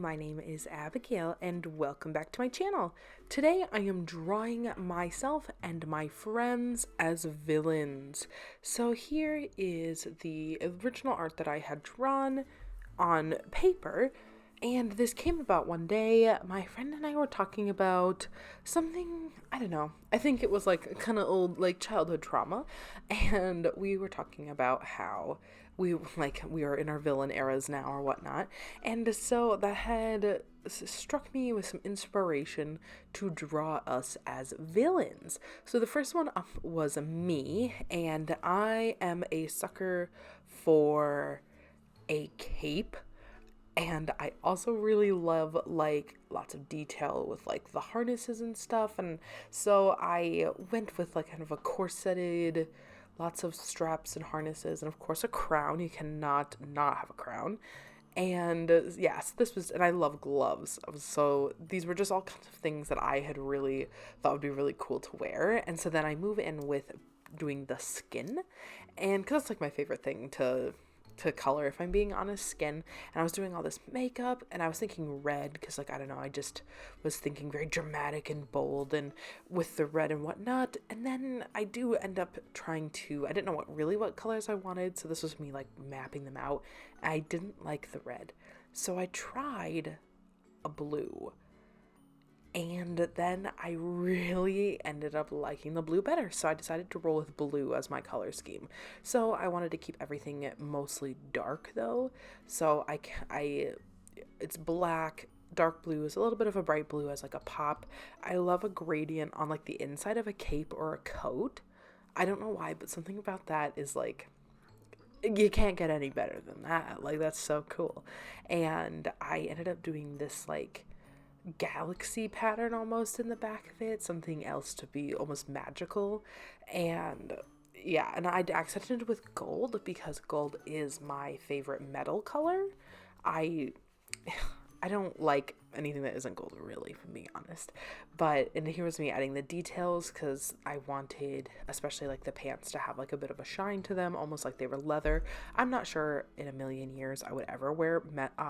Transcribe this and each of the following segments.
my name is Abigail and welcome back to my channel. Today I am drawing myself and my friends as villains. So here is the original art that I had drawn on paper, and this came about one day. My friend and I were talking about something, I don't know, I think it was like kind of old, like childhood trauma, and we were talking about how we are in our villain eras now or whatnot, and so that had struck me with some inspiration to draw us as villains. So the first one up was me, and I am a sucker for a cape. And I also really love like lots of detail with like the harnesses and stuff. And so I went with like kind of a corseted, lots of straps and harnesses, and of course a crown. You cannot not have a crown. And yes, this was, and I love gloves. So these were just all kinds of things that I had really thought would be really cool to wear. And so then I move in with doing the skin, and because that's like my favorite thing to color, if I'm being honest, skin. And I was doing all this makeup and I was thinking red because, like, I don't know, I just was thinking very dramatic and bold and with the red and whatnot. And then I do end up trying to, I didn't know what colors I wanted, so this was me like mapping them out. I didn't like the red, so I tried a blue. And then I really ended up liking the blue better. So I decided to roll with blue as my color scheme. So I wanted to keep everything mostly dark though. So it's black, dark blue is a little bit of a bright blue as like a pop. I love a gradient on like the inside of a cape or a coat. I don't know why, but something about that is like, you can't get any better than that. Like, that's so cool. And I ended up doing this like galaxy pattern almost in the back of it, something else to be almost magical. And yeah, and I accented with gold because gold is my favorite metal color. I I don't like anything that isn't gold, really, if I'm being honest. But, and here was me adding the details because I wanted, especially like the pants, to have like a bit of a shine to them, almost like they were leather. I'm not sure in a million years I would ever wear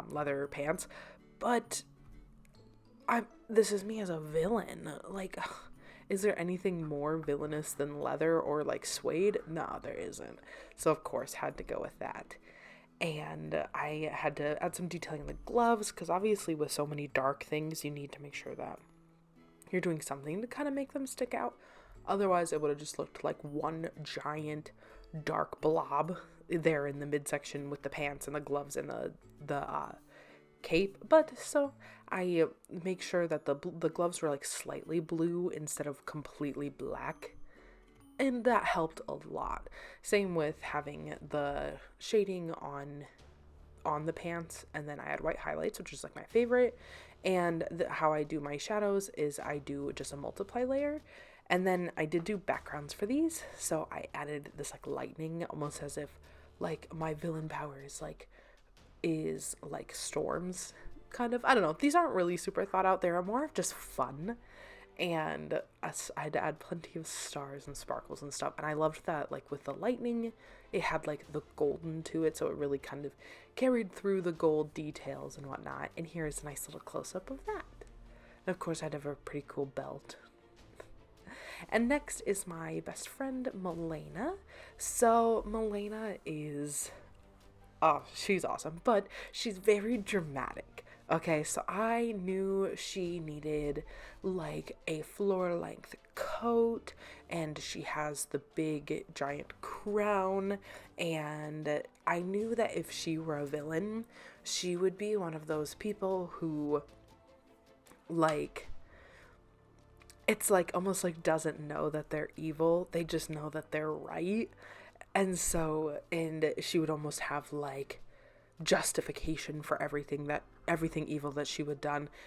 leather pants, but this is me as a villain. Like, is there anything more villainous than leather or like suede? No, there isn't. So of course had to go with that. And I had to add some detailing in the gloves because obviously with so many dark things, you need to make sure that you're doing something to kind of make them stick out. Otherwise, it would have just looked like one giant dark blob there in the midsection with the pants and the gloves and the cape. But so I make sure that the gloves were like slightly blue instead of completely black, and that helped a lot. Same with having the shading on the pants, and then I add white highlights, which is like my favorite. And how I do my shadows is I do just a multiply layer, and then I did do backgrounds for these, so I added this like lightning, almost as if like my villain powers is like storms, kind of. I don't know, these aren't really super thought out, they're more of just fun. And I had to add plenty of stars and sparkles and stuff, and I loved that like with the lightning it had like the golden to it, so it really kind of carried through the gold details and whatnot. And here's a nice little close-up of that. And of course I had to have a pretty cool belt. And next is my best friend Milena. So Milena is, oh, she's awesome, but she's very dramatic. Okay, so I knew she needed like a floor length coat, and she has the big giant crown, and I knew that if she were a villain, she would be one of those people who like, it's like almost like doesn't know that they're evil, they just know that they're right. And so, and she would almost have like justification for everything evil that she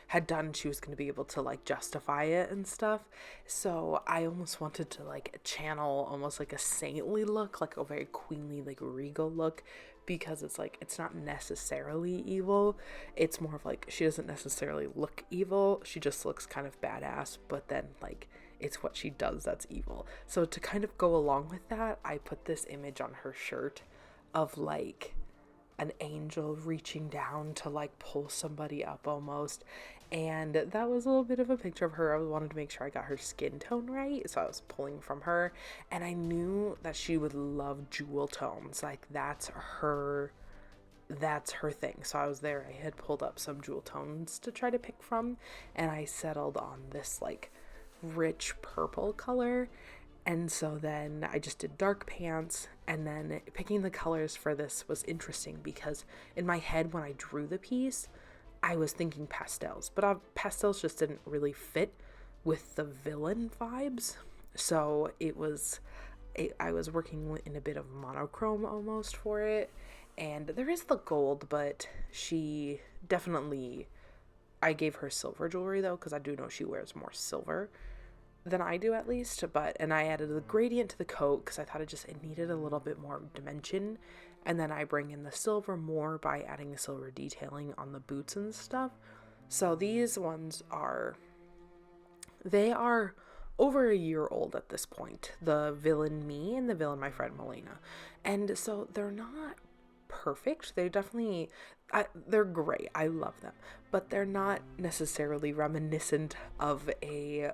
had done. She was going to be able to like justify it and stuff. So I almost wanted to like channel almost like a saintly look, like a very queenly, like regal look, because it's like, it's not necessarily evil, it's more of like she doesn't necessarily look evil, she just looks kind of badass, but then like it's what she does that's evil. So to kind of go along with that, I put this image on her shirt of like an angel reaching down to like pull somebody up almost. And that was a little bit of a picture of her. I wanted to make sure I got her skin tone right, so I was pulling from her. And I knew that she would love jewel tones. Like that's her thing. So I was there. I had pulled up some jewel tones to try to pick from, and I settled on this like rich purple color. And so then I just did dark pants, and then picking the colors for this was interesting because in my head when I drew the piece, I was thinking pastels, but pastels just didn't really fit with the villain vibes. So I was working in a bit of monochrome almost for it. And there is the gold, but she definitely, I gave her silver jewelry though, because I do know she wears more silver than I do at least. And I added the gradient to the coat because I thought it needed a little bit more dimension. And then I bring in the silver more by adding the silver detailing on the boots and stuff. So these ones they are over a year old at this point. The villain me and the villain my friend Melena. And so they're not perfect. They're great. I love them. But they're not necessarily reminiscent of a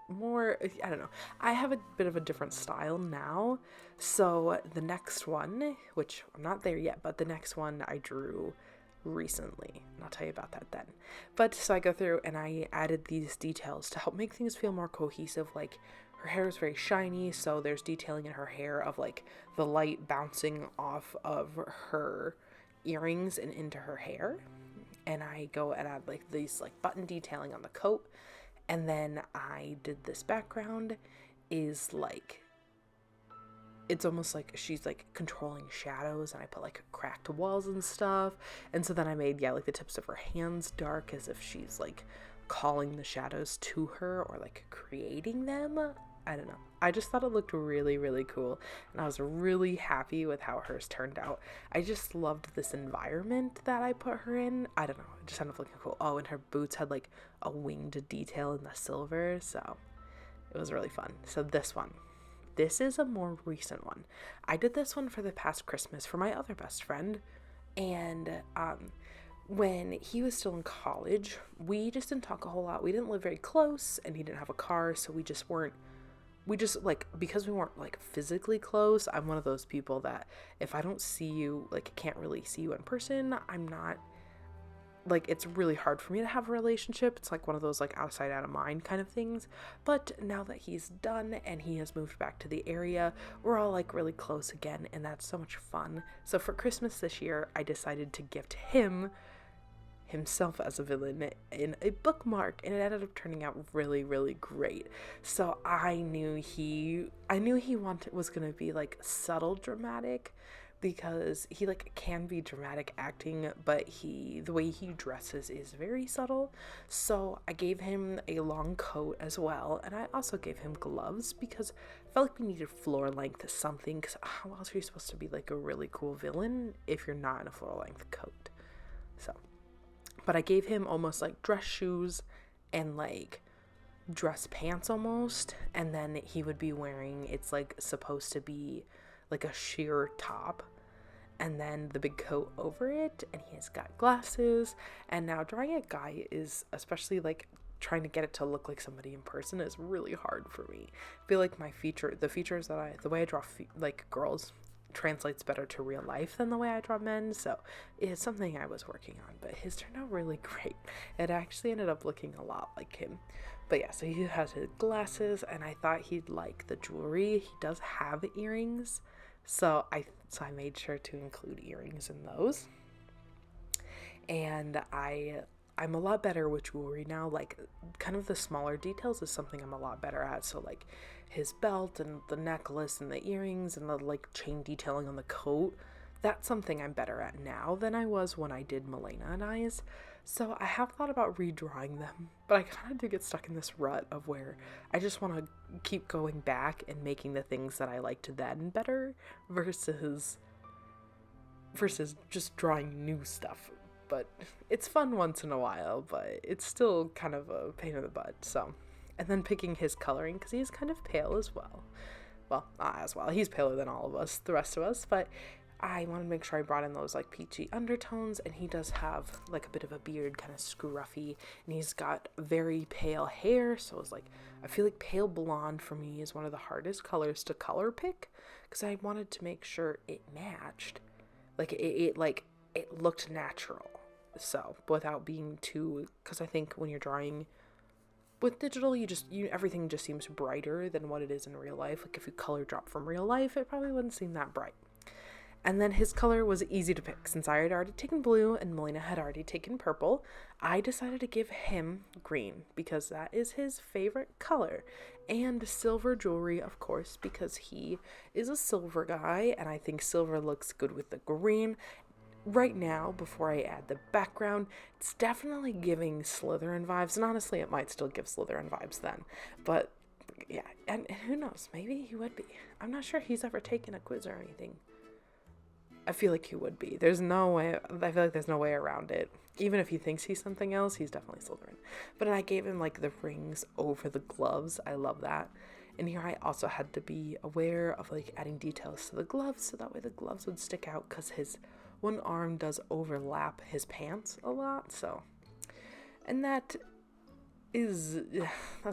more, I don't know. I have a bit of a different style now. So the next one, which I'm not there yet, but the next one I drew recently, and I'll tell you about that then. But so I go through and I added these details to help make things feel more cohesive. Like her hair is very shiny, so there's detailing in her hair of like the light bouncing off of her earrings and into her hair. And I go and add like these like button detailing on the coat. And then I did this background is like, it's almost like she's like controlling shadows, and I put like cracked walls and stuff. And so then I made, like the tips of her hands dark as if she's like calling the shadows to her or like creating them. I don't know. I just thought it looked really, really cool. And I was really happy with how hers turned out. I just loved this environment that I put her in. I don't know. It just sounded looking cool. Oh, and her boots had like a winged detail in the silver. So it was really fun. So this is a more recent one. I did this one for the past Christmas for my other best friend. And when he was still in college, we just didn't talk a whole lot. We didn't live very close, and he didn't have a car, so we just like, because we weren't like physically close, I'm one of those people that if I don't see you, like can't really see you in person, I'm not, like, it's really hard for me to have a relationship. It's like one of those like out of sight, out of mind kind of things. But now that he's done and he has moved back to the area, we're all like really close again, and that's so much fun. So for Christmas this year, I decided to gift himself as a villain in a bookmark, and it ended up turning out really, really great. So I knew he was gonna be like subtle dramatic, because he like can be dramatic acting, but the way he dresses is very subtle. So I gave him a long coat as well, and I also gave him gloves because I felt like we needed floor length something, because how else are you supposed to be like a really cool villain if you're not in a floor length coat? So, but I gave him almost like dress shoes and like dress pants almost, and then he would be wearing, it's like supposed to be like a sheer top, and then the big coat over it, and he's got glasses. And now drawing a guy is, especially like trying to get it to look like somebody in person, is really hard for me. I feel like the way I draw like girls translates better to real life than the way I draw men, so it's something I was working on, but his turned out really great. It actually ended up looking a lot like him. But yeah, so he has his glasses, and I thought he'd like the jewelry. He does have earrings, so I made sure to include earrings in those. And I'm a lot better with jewelry now. Like, kind of the smaller details is something I'm a lot better at. So like his belt and the necklace and the earrings and the like chain detailing on the coat, that's something I'm better at now than I was when I did Melena and I's. So I have thought about redrawing them, but I kind of do get stuck in this rut of where I just want to keep going back and making the things that I liked then better versus just drawing new stuff. But it's fun once in a while, but it's still kind of a pain in the butt. So, and then picking his coloring, because he's kind of pale as well. Well, not as well. He's paler than all of us, the rest of us, but I wanted to make sure I brought in those like peachy undertones, and he does have like a bit of a beard, kind of scruffy, and he's got very pale hair, so it's like, I feel like pale blonde for me is one of the hardest colors to color pick, because I wanted to make sure it matched, like it looked natural, so without being too, because I think when you're drawing with digital, everything just seems brighter than what it is in real life. Like if you color drop from real life, it probably wouldn't seem that bright. And then his color was easy to pick. Since I had already taken blue and Melina had already taken purple, I decided to give him green because that is his favorite color. And silver jewelry, of course, because he is a silver guy and I think silver looks good with the green. Right now, before I add the background, it's definitely giving Slytherin vibes, and honestly, it might still give Slytherin vibes then. But yeah, and who knows, maybe he would be. I'm not sure he's ever taken a quiz or anything. I feel like he would be. There's no way, I feel like there's no way around it. Even if he thinks he's something else, he's definitely Slytherin. But I gave him like the rings over the gloves. I love that. And here I also had to be aware of like adding details to the gloves so that way the gloves would stick out because his one arm does overlap his pants a lot, so. And that's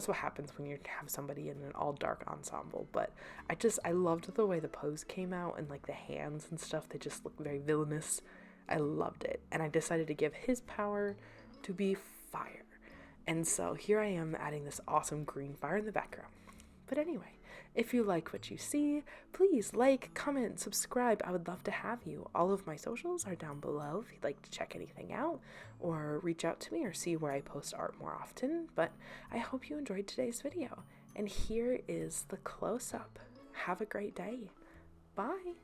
what happens when you have somebody in an all dark ensemble. But I loved the way the pose came out and like the hands and stuff, they just look very villainous. I loved it. And I decided to give his power to be fire. And so here I am adding this awesome green fire in the background. But anyway, if you like what you see, please like, comment, subscribe. I would love to have you. All of my socials are down below if you'd like to check anything out or reach out to me or see where I post art more often. But I hope you enjoyed today's video. And here is the close-up. Have a great day. Bye.